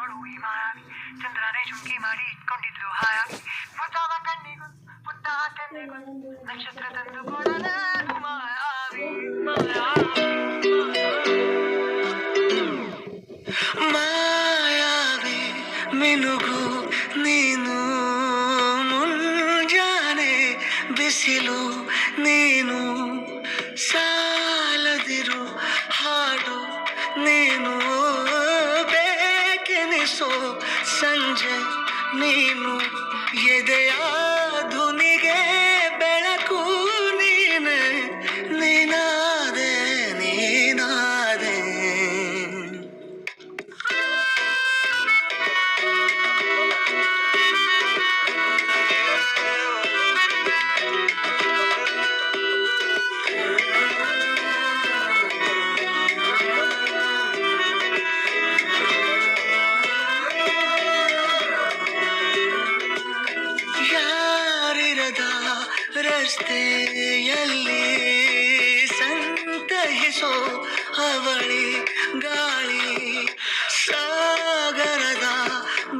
ನೋಡು ಈ ಮಾಯಾವಿ ಚಂದ್ರನೇ ಚುಂಕಿ ಮಾಡಿ ಇಟ್ಕೊಂಡಿದ್ಲು ಹಾಯಾಗಿ ಪುಟ್ಟವ ಕಣ್ಣಿಗೂ ಪುಟ್ಟ ಕೆನ್ನಿಗೂ ನಕ್ಷತ್ರ ತಂದು ಕೊಡಲೇನು ಮಾಯಾವಿ ಮಾಯಾವಿ ಮಿನುಗು ನೀನು ಮುಂಜಾನೆ ಬಿಸಿಲು ನೀನು ಸಾಲದಿರು ಹಾಡು ನೀನು ಬೇಕೆನಿಸೋ ಸಂಜೆ ನೀನು ಎದೆಯ ಧುನಿಗೆ ಬೆಳಕು ನೀನೆ ನೀನಾದೆ ನೀನಾದೆ ರಸ್ತೆಯಲ್ಲಿ ಸಂತಹಿಸೋ ಅವಳಿ ಗಾಳಿ ಸಾಗರದ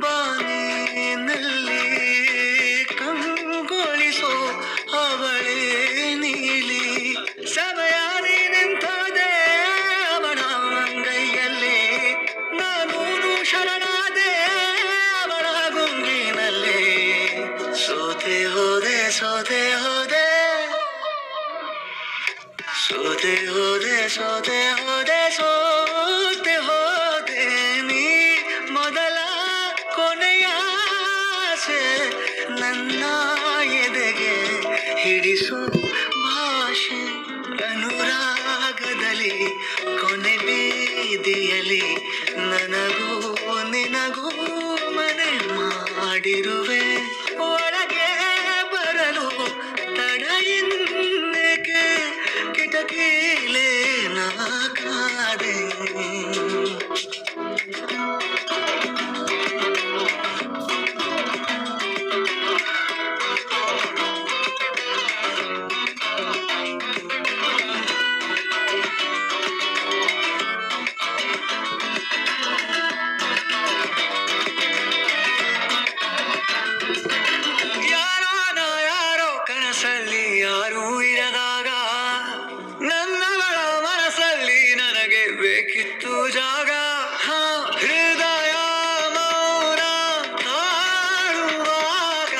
ಬಾನಿನಲ್ಲಿ ಕಂಗೊಳಿಸೋ ಅವಳೆ ನೀಲಿ ಸಮಯ ನಿಂತದೆ ಅವಳ ಅಂಗೈಯಲ್ಲಿ ನಾನು ಶರಣಾದೆ ಅವಳ ಗುಂಗಿನಲ್ಲಿ ಸೋತೆ ಹೋದೆ ಸೋತೆ ಹೋದೆ ಸೋತೆ ಹೋದೆ ಸೋತೆ ಹೋದೆ ಸೋತೆ ಹೋದೆ ನೀ ಮೊದಲ ಕೊನೆಯ ಆಸೆ ನನ್ನ ಎದೆಗೆ ಹಿಡಿಸೋ ಭಾಷೆ ಅನುರಾಗದಲ್ಲಿ ಕೊನೆ ಬೀದಿಯಲ್ಲಿ ನನಗೂ ನಿನಗೂ ಮನೆ ಮಾಡಿರುವೆ ಒಳಗೆ ಬರಲು ತಡ ಇನ್ನೇಕೆ ಕಿಟಕಿಲೇ ನಾ ಕಾದೆ ಯಾರೂ ಇರದಾಗ ನನ್ನವಳ ಮನಸ್ಸಲ್ಲಿ ನನಗೆ ಬೇಕಿತ್ತು ಜಾಗ ಹೃದಯ ಮೌನ ತಾಳುವಾಗ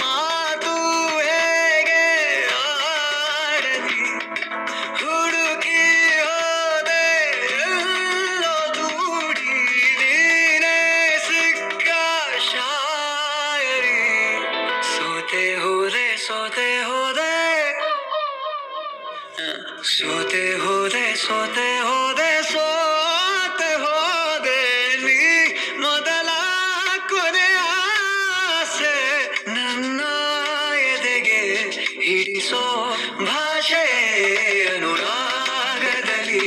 ಮಾತು ಹೇಗೆ ಆಡಲಿ ಹುಡುಕಿ ಹೋದೆ ಎಲ್ಲೋ ದೂಡಿ ನೀನೇ ಸಿಕ್ಕ ಶಾಯರಿ ಸೋತೆ ಹೋದೆ ಸೋತೆ ಹೋದೆ ಸೋತೆ ಹೋದೆ ಸೋತೆ ಹೋದೆ ಸೋತೆ ಹೋದೆ ನೀ ಮೊದಲ ಕೊನೆಯ ಆಸೆ ನನ್ನ ಎದೆಗೆ ಹಿಡಿಸೋ ಭಾಷೆ ಅನುರಾಗದಲ್ಲಿ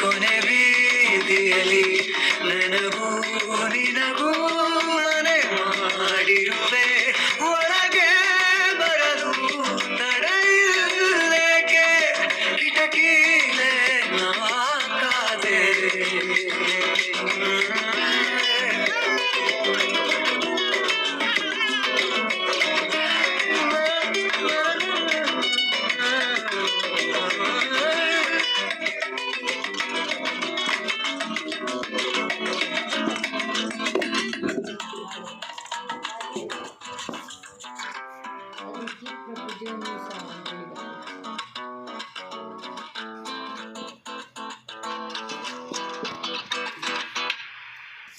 ಕೊನೆ ಬೀದಿಯಲ್ಲಿ ನನಗೂ ನಿನಗೂ ಮನೆ ಮಾಡಿರುವೆ ಒಳಗೆ ಬರಲು ತಡ ಇಲ್ಲೇಕೆ ಕಿಟಕಿಲೇ ನಾ ಕಾದೆ Keep repeating the song.